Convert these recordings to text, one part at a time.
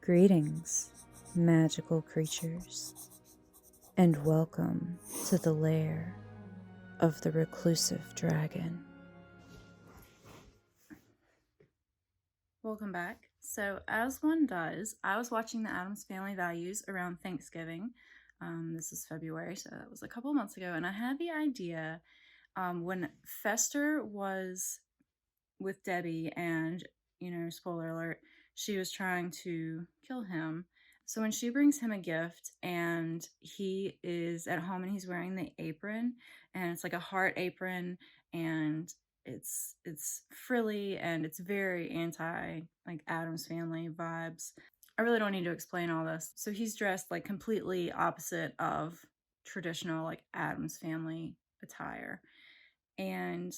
Greetings, magical creatures, and welcome to the lair of the Reclusive Dragon. Welcome back. So, as one does, I was watching the Addams Family Values around Thanksgiving. This is February, so that was a couple months ago, and I had the idea when Fester was with Debbie, and spoiler alert, she was trying to kill him. So when she brings him a gift and he is at home and he's wearing the apron, and it's like a heart apron, and it's frilly and it's very anti like Addams Family vibes. I really don't need to explain all this. So he's dressed like completely opposite of traditional like Addams Family attire. And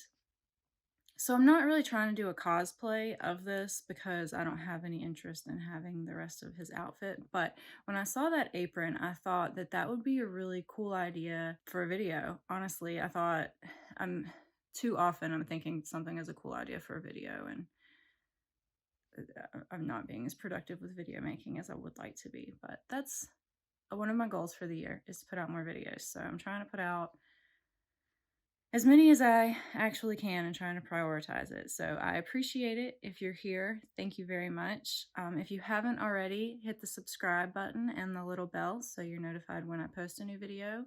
so I'm not really trying to do a cosplay of this because I don't have any interest in having the rest of his outfit. But when I saw that apron, I thought that that would be a really cool idea for a video. Honestly, I thought I'm thinking something is a cool idea for a video, and I'm not being as productive with video making as I would like to be. But that's one of my goals for the year, is to put out more videos. So I'm trying to put out as many as I actually can and trying to prioritize it. So I appreciate it. If you're here, thank you very much. If you haven't already, hit the subscribe button and the little bell so you're notified when I post a new video.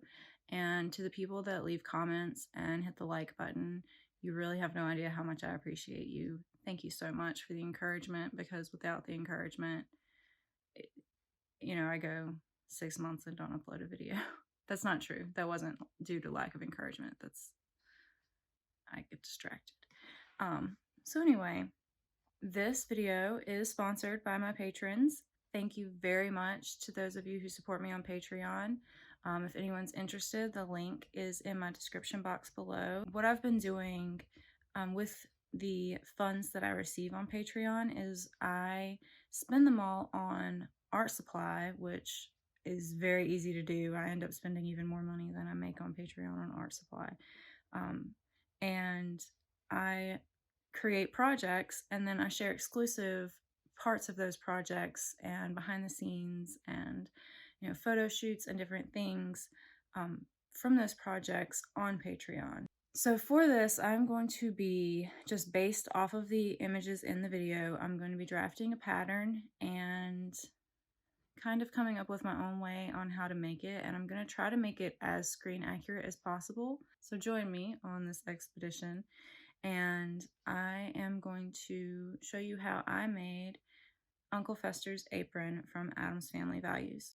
And to the people that leave comments and hit the like button, you really have no idea how much I appreciate you. Thank you so much for the encouragement, because without the encouragement, I go 6 months and don't upload a video. That's not true. That wasn't due to lack of encouragement. I get distracted. So anyway, this video is sponsored by my patrons. Thank you very much to those of you who support me on Patreon. If anyone's interested, the link is in my description box below. What I've been doing with the funds that I receive on Patreon is I spend them all on art supply, which is very easy to do. I end up spending even more money than I make on Patreon on art supply. And I create projects, and then I share exclusive parts of those projects and behind the scenes and photo shoots and different things from those projects on Patreon. So for this, I'm going to be, just based off of the images in the video, I'm going to be drafting a pattern and kind of coming up with my own way on how to make it, and I'm going to try to make it as screen accurate as possible. So join me on this expedition, and I am going to show you how I made Uncle Fester's apron from Addams Family Values.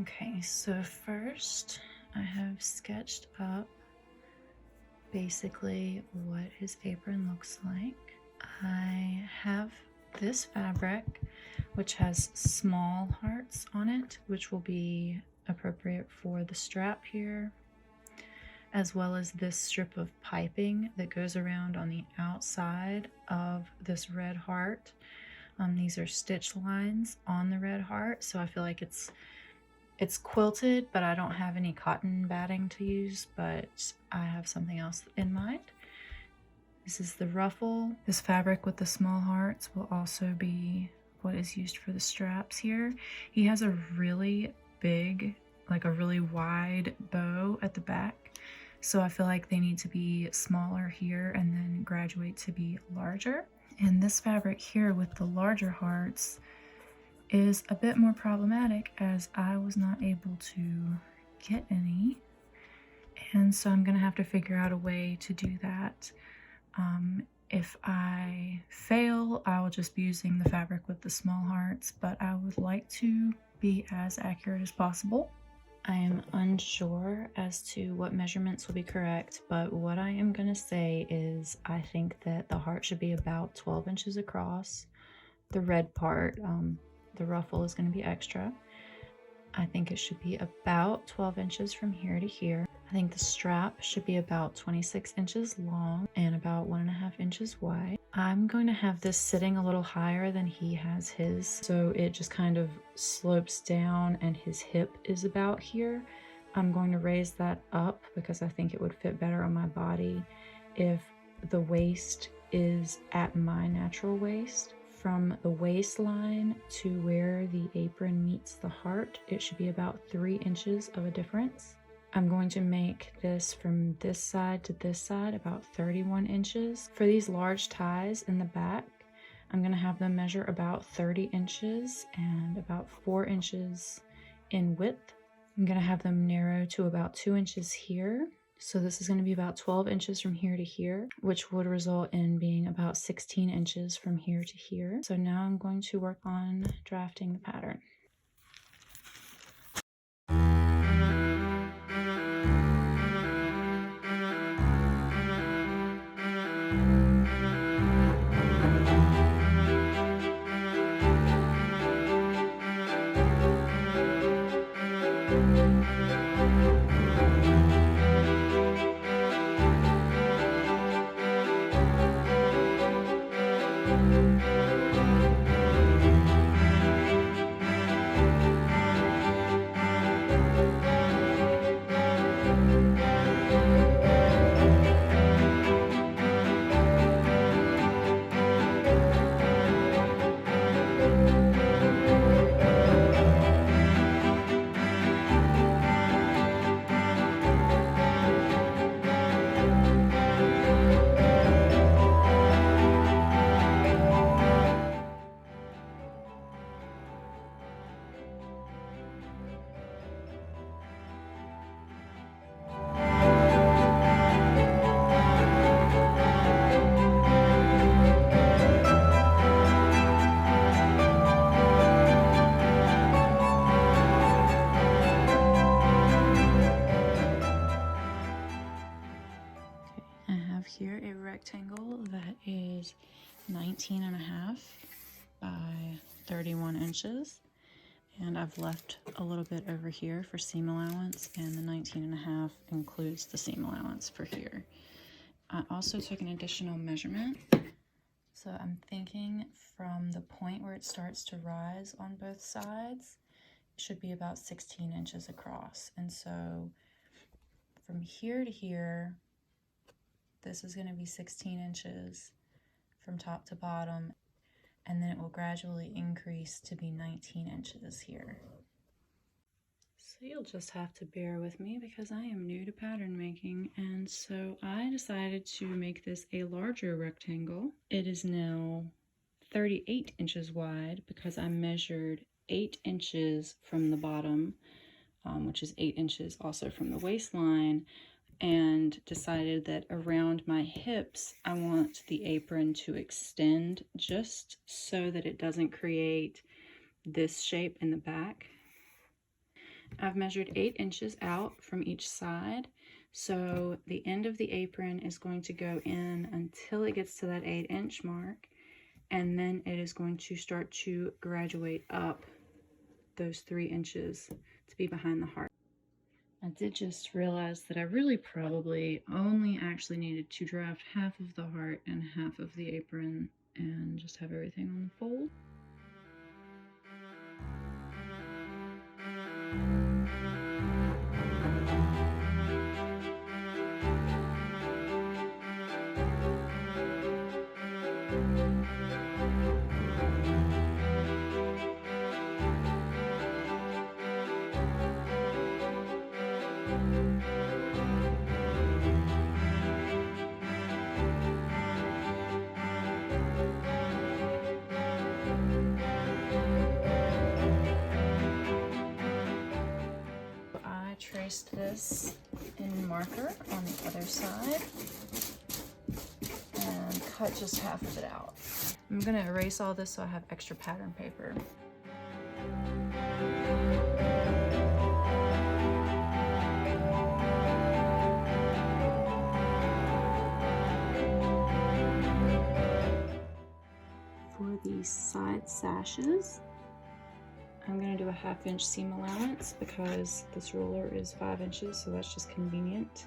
Okay, so first I have sketched up basically what his apron looks like. I have this fabric, which has small hearts on it, which will be appropriate for the strap here, as well as this strip of piping that goes around on the outside of this red heart. These are stitch lines on the red heart, so I feel like it's quilted, but I don't have any cotton batting to use, but I have something else in mind. This is the ruffle. This fabric with the small hearts will also be what is used for the straps here. He has a really big, like a really wide bow at the back, so I feel like they need to be smaller here and then graduate to be larger. And this fabric here with the larger hearts is a bit more problematic, as I was not able to get any, and so I'm gonna have to figure out a way to do that. If I fail, I will just be using the fabric with the small hearts, but I would like to be as accurate as possible. I am unsure as to what measurements will be correct, but what I am going to say is I think that the heart should be about 12 inches across. The red part, the ruffle, is going to be extra. I think it should be about 12 inches from here to here. I think the strap should be about 26 inches long and about 1.5 inches wide. I'm going to have this sitting a little higher than he has his, so it just kind of slopes down and his hip is about here. I'm going to raise that up because I think it would fit better on my body if the waist is at my natural waist. From the waistline to where the apron meets the heart, it should be about 3 inches of a difference. I'm going to make this from this side to this side about 31 inches. For these large ties in the back, I'm going to have them measure about 30 inches and about 4 inches in width. I'm going to have them narrow to about 2 inches here. So this is going to be about 12 inches from here to here, which would result in being about 16 inches from here to here. So now I'm going to work on drafting the pattern. Here a rectangle that is 19.5 by 31 inches, and I've left a little bit over here for seam allowance, and the 19.5 includes the seam allowance for here. I also took an additional measurement, so I'm thinking from the point where it starts to rise on both sides, it should be about 16 inches across, and so from here to here, this is going to be 16 inches from top to bottom, and then it will gradually increase to be 19 inches here. So you'll just have to bear with me because I am new to pattern making, and so I decided to make this a larger rectangle. It is now 38 inches wide because I measured 8 inches from the bottom, which is 8 inches also from the waistline, and decided that around my hips, I want the apron to extend just so that it doesn't create this shape in the back. I've measured 8 inches out from each side, so the end of the apron is going to go in until it gets to that 8-inch mark, and then it is going to start to graduate up those 3 inches to be behind the heart. I did just realize that I really probably only actually needed to draft half of the heart and half of the apron and just have everything on the fold. Traced this in marker on the other side and cut just half of it out. I'm gonna erase all this so I have extra pattern paper. For the side sashes, I'm going to do a 1/2 inch seam allowance because this ruler is 5 inches, so that's just convenient.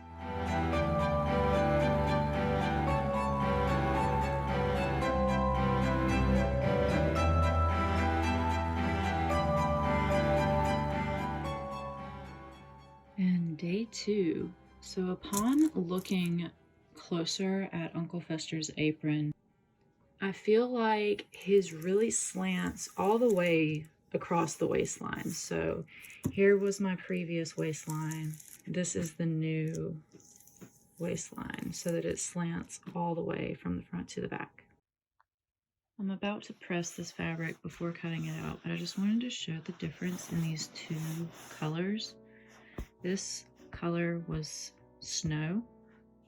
And day 2. So upon looking closer at Uncle Fester's apron, I feel like his really slants all the way across the waistline. So here was my previous waistline. This is the new waistline, so that it slants all the way from the front to the back. I'm about to press this fabric before cutting it out, but I just wanted to show the difference in these 2 colors. This color was snow.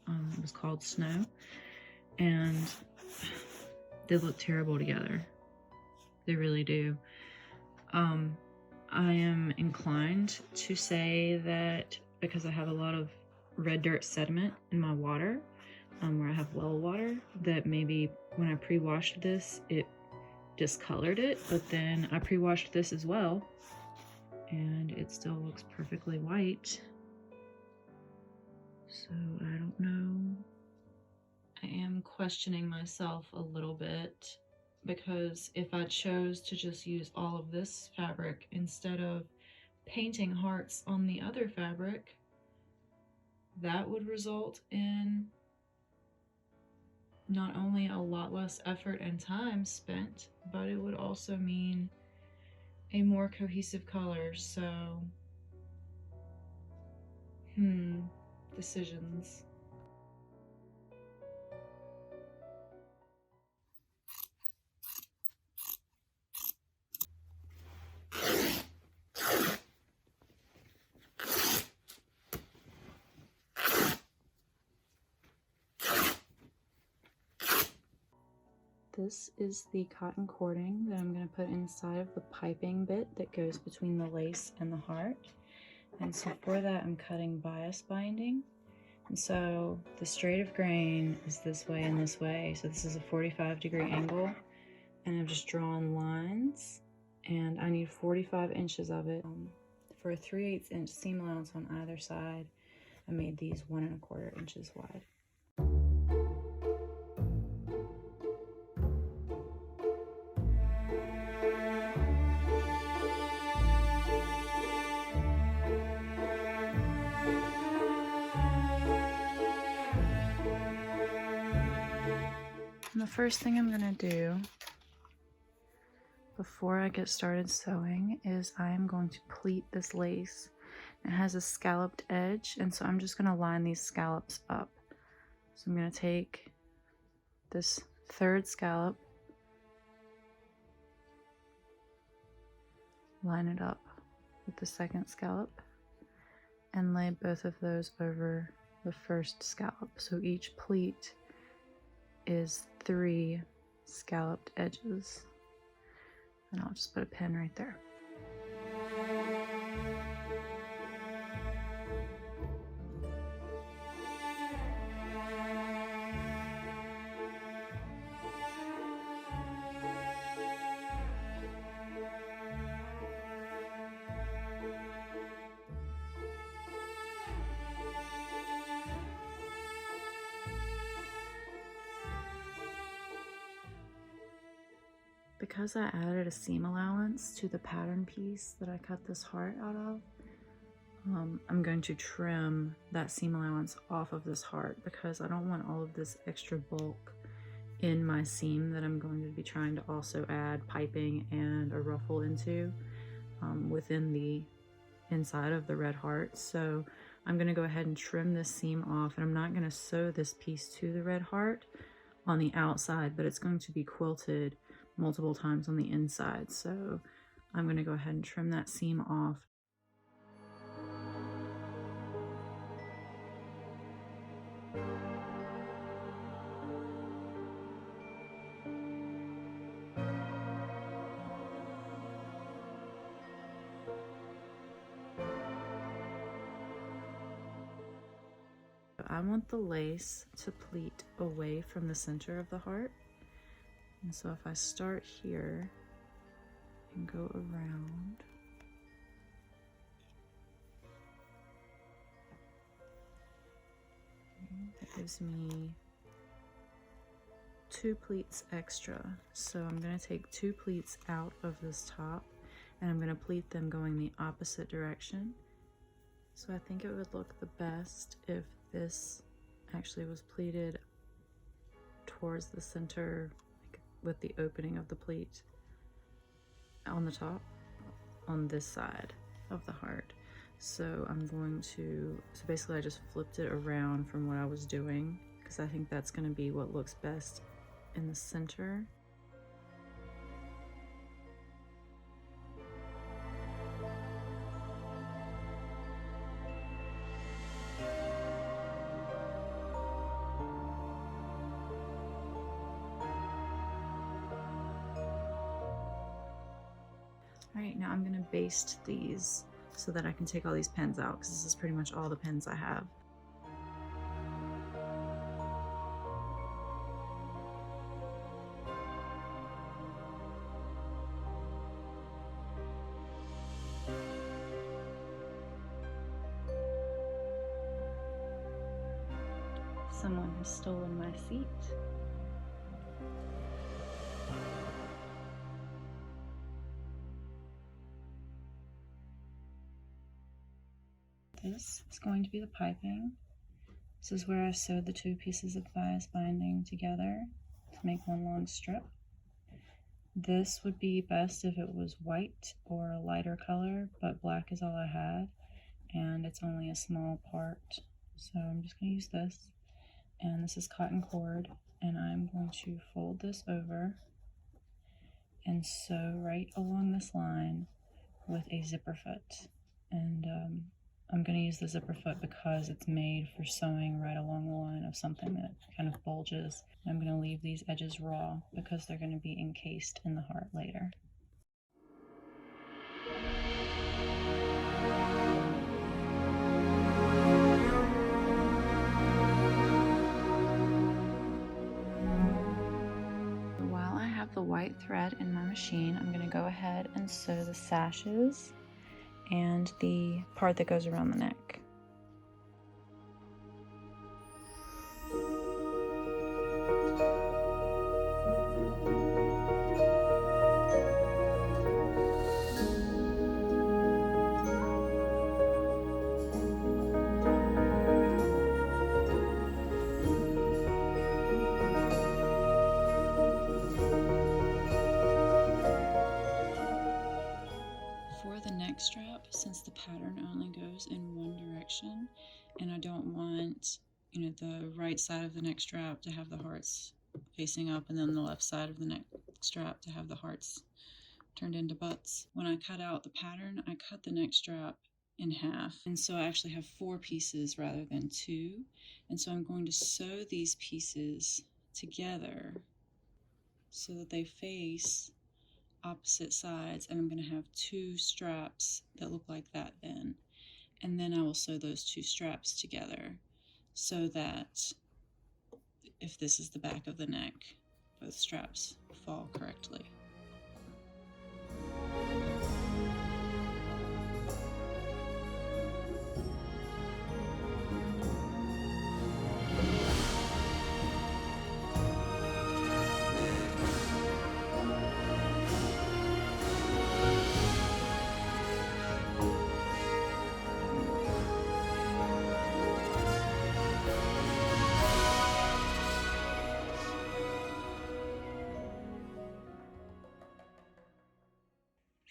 It was called snow, and they look terrible together. They really do. I am inclined to say that because I have a lot of red dirt sediment in my water, where I have well water, that maybe when I pre-washed this, it discolored it, but then I pre-washed this as well, and it still looks perfectly white. So I don't know. I am questioning myself a little bit, because if I chose to just use all of this fabric instead of painting hearts on the other fabric, that would result in not only a lot less effort and time spent, but it would also mean a more cohesive color. So, decisions. This is the cotton cording that I'm going to put inside of the piping bit that goes between the lace and the heart. And so for that, I'm cutting bias binding. And so the straight of grain is this way and this way. So this is a 45-degree angle. And I've just drawn lines, and I need 45 inches of it. For a 3/8 inch seam allowance on either side, I made these 1 1/4 inches wide. And the first thing I'm gonna do before I get started sewing is I am going to pleat this lace. It has a scalloped edge, and so I'm just gonna line these scallops up. So I'm gonna take this 3rd scallop, line it up with the 2nd scallop, and lay both of those over the 1st scallop. So each pleat is 3 scalloped edges. And I'll just put a pin right there. Because I added a seam allowance to the pattern piece that I cut this heart out of, I'm going to trim that seam allowance off of this heart because I don't want all of this extra bulk in my seam that I'm going to be trying to also add piping and a ruffle into within the inside of the red heart. So I'm going to go ahead and trim this seam off, and I'm not going to sew this piece to the red heart on the outside, but it's going to be quilted multiple times on the inside. So I'm going to go ahead and trim that seam off. I want the lace to pleat away from the center of the heart. And so if I start here and go around, that gives me 2 pleats extra. So I'm going to take 2 pleats out of this top and I'm going to pleat them going the opposite direction. So I think it would look the best if this actually was pleated towards the center, like with the opening of the pleat on the top on this side of the heart. So I'm going to, so basically I just flipped it around from what I was doing because I think that's going to be what looks best in the center. All right, now I'm going to baste these so that I can take all these pins out because this is pretty much all the pins I have. Someone has stolen my seat. This is going to be the piping. This is where I sewed the 2 pieces of bias binding together to make one long strip. This would be best if it was white or a lighter color, but black is all I had, and it's only a small part. So I'm just going to use this, and this is cotton cord, and I'm going to fold this over and sew right along this line with a zipper foot. And I'm going to use the zipper foot because it's made for sewing right along the line of something that kind of bulges. I'm going to leave these edges raw because they're going to be encased in the heart later. While I have the white thread in my machine, I'm going to go ahead and sew the sashes and the part that goes around the neck. For the neck strap, since the pattern only goes in one direction, and I don't want, the right side of the neck strap to have the hearts facing up and then the left side of the neck strap to have the hearts turned into butts. When I cut out the pattern, I cut the neck strap in half, and so I actually have 4 pieces rather than 2, and so I'm going to sew these pieces together so that they face opposite sides, and I'm going to have 2 straps that look like that then, and then I will sew those 2 straps together so that if this is the back of the neck, both straps fall correctly.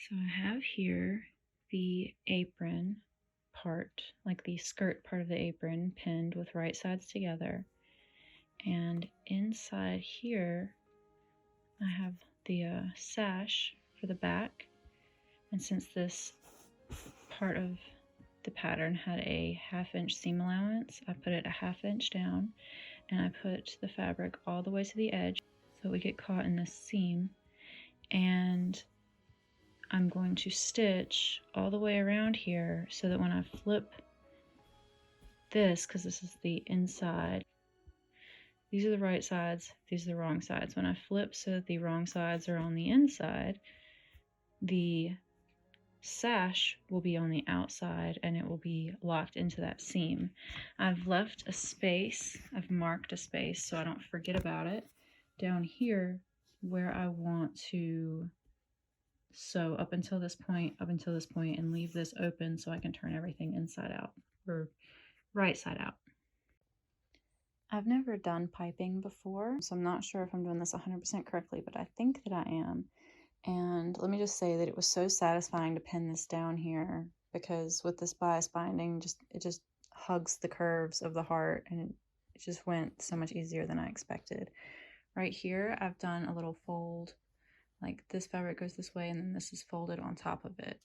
So I have here the apron part, like the skirt part of the apron, pinned with right sides together. And inside here, I have the sash for the back. And since this part of the pattern had a 1/2 inch seam allowance, I put it a 1/2 inch down, and I put the fabric all the way to the edge so it would get caught in this seam. And I'm going to stitch all the way around here so that when I flip this, because this is the inside, these are the right sides, these are the wrong sides. When I flip so that the wrong sides are on the inside, the sash will be on the outside and it will be locked into that seam. I've left a space, I've marked a space so I don't forget about it down here where I want to sew up until this point, and leave this open so I can turn everything inside out, or right side out. I've never done piping before, so I'm not sure if I'm doing this 100% correctly, but I think that I am. And let me just say that it was so satisfying to pin this down here, because with this bias binding, it just hugs the curves of the heart, and it just went so much easier than I expected. Right here, I've done a little fold, like this fabric goes this way and then this is folded on top of it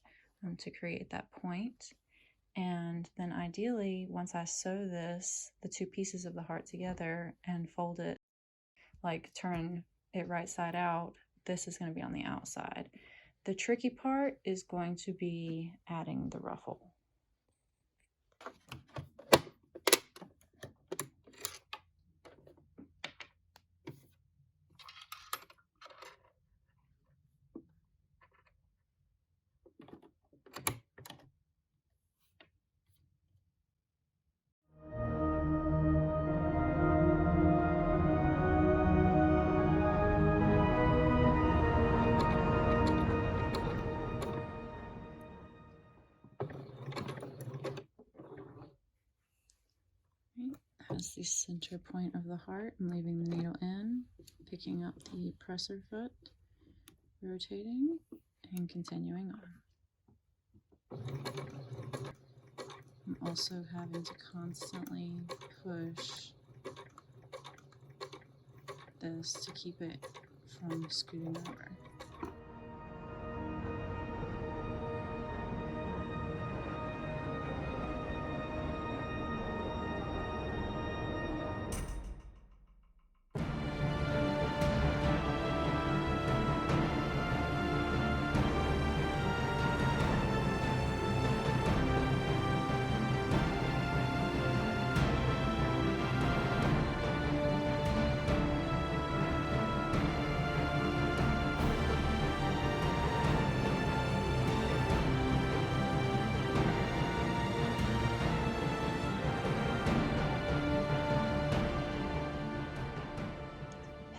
to create that point. And then ideally, once I sew this, the two pieces of the heart together and fold it, like turn it right side out, this is going to be on the outside. The tricky part is going to be adding the ruffle. Has the center point of the heart. I'm leaving the needle in, picking up the presser foot, rotating, and continuing on. I'm also having to constantly push this to keep it from scooting over.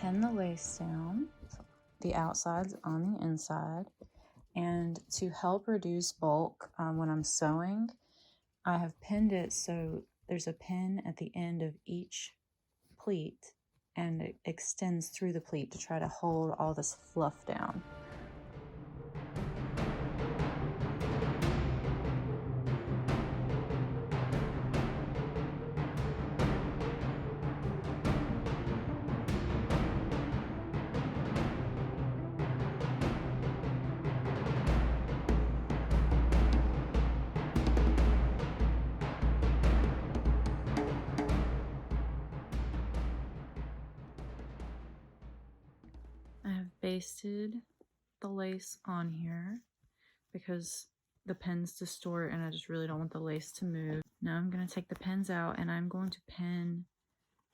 Pin the lace down, the outside's on the inside, and to help reduce bulk when I'm sewing, I have pinned it so there's a pin at the end of each pleat and it extends through the pleat to try to hold all this fluff down. Basted the lace on here because the pins distort and I just really don't want the lace to move. Now I'm going to take the pins out and I'm going to pin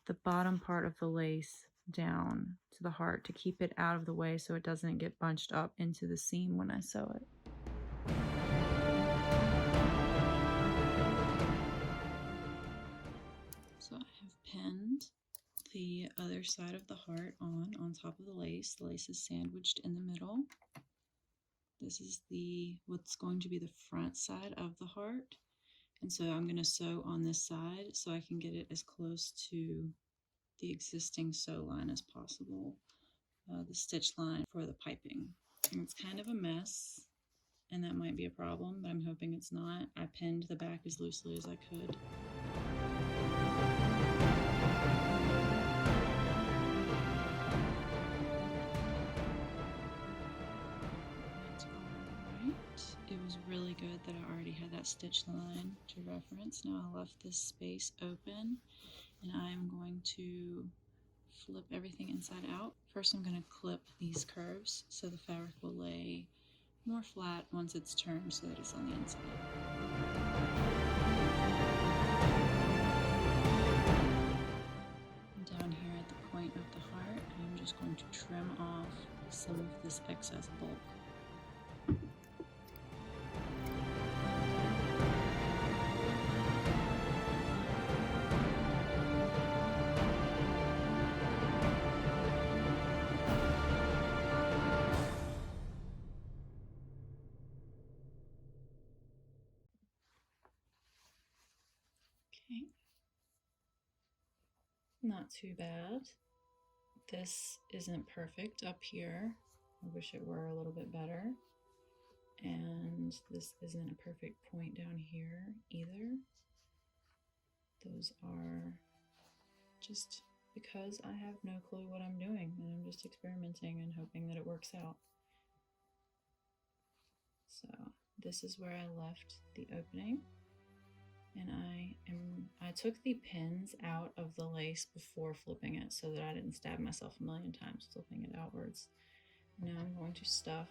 the bottom part of the lace down to the heart to keep it out of the way so it doesn't get bunched up into the seam when I sew it. So I have pinned the other side of the heart on top of the lace. The lace is sandwiched in the middle. This is what's going to be the front side of the heart. And so I'm going to sew on this side so I can get it as close to the existing sew line as possible, the stitch line for the piping. And it's kind of a mess, and that might be a problem, but I'm hoping it's not. I pinned the back as loosely as I could. It was really good that I already had that stitch line to reference. Now I left this space open and I'm going to flip everything inside out. First I'm going to clip these curves so the fabric will lay more flat once it's turned so that it's on the inside. Down here at the point of the heart, I'm just going to trim off some of this excess bulk. Okay, not too bad. This isn't perfect up here. I wish it were a little bit better. And this isn't a perfect point down here either. Those are just because I have no clue what I'm doing and I'm just experimenting and hoping that it works out. So this is where I left the opening, and I took the pins out of the lace before flipping it so that I didn't stab myself a million times flipping it outwards. Now I'm going to stuff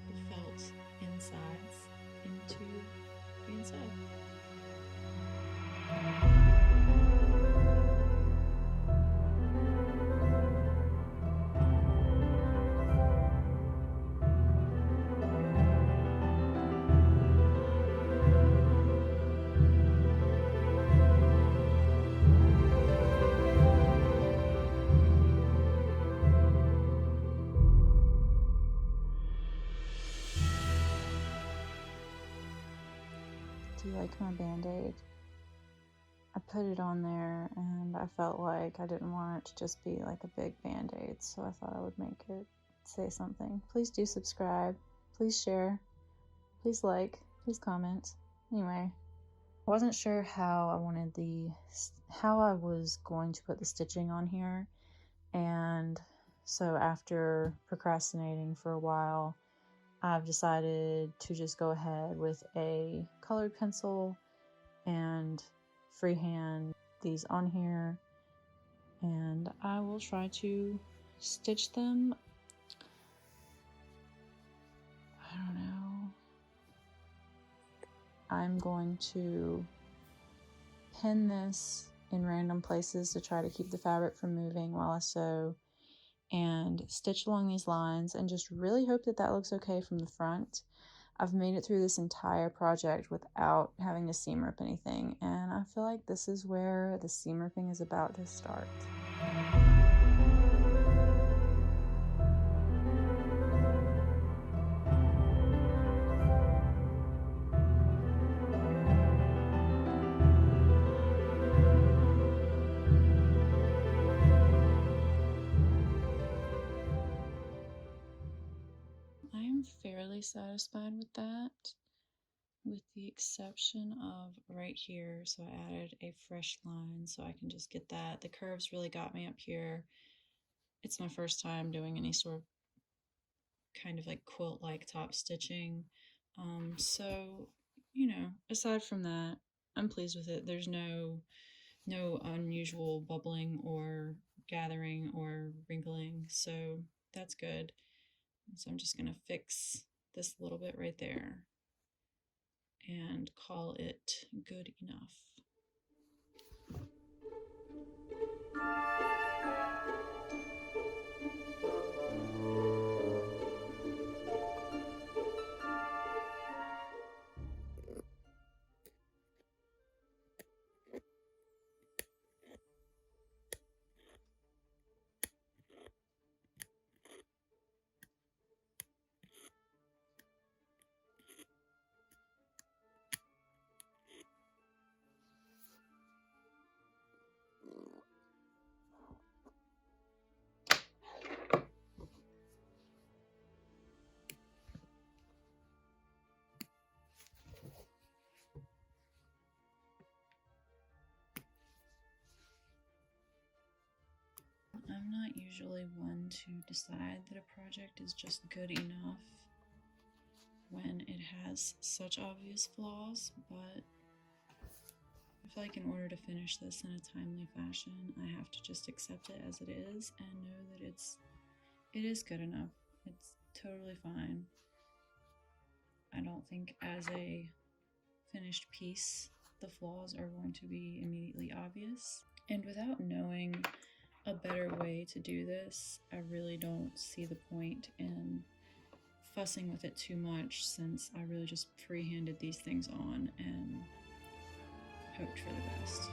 the felt insides into the inside. Do you like my band-aid? I put it on there and I felt like I didn't want it to just be like a big band-aid, so I thought I would make it say something. Please do subscribe, please share, please like, please comment. Anyway, I wasn't sure how I was going to put the stitching on here, and so after procrastinating for a while, I've decided to just go ahead with a colored pencil and freehand these on here, and I will try to stitch them. I don't know. I'm going to pin this in random places to try to keep the fabric from moving while I sew, and stitch along these lines and just really hope that that looks okay from the front. I've made it through this entire project without having to seam rip anything, and I feel like this is where the seam ripping is about to start. I am fairly satisfied with that, with the exception of right here. So I added a fresh line so I can just get that. The curves really got me up here. It's my first time doing any sort of kind of like quilt-like top stitching. So, you know, aside from that, I'm pleased with it. There's no unusual bubbling or gathering or wrinkling, so that's good. So I'm just gonna fix this little bit right there and call it good enough. I'm not usually one to decide that a project is just good enough when it has such obvious flaws, but I feel like in order to finish this in a timely fashion, I have to just accept it as it is and know that it is good enough. It's totally fine. I don't think as a finished piece the flaws are going to be immediately obvious. And without knowing a better way to do this, I really don't see the point in fussing with it too much, since I really just freehanded these things on and hoped for the best.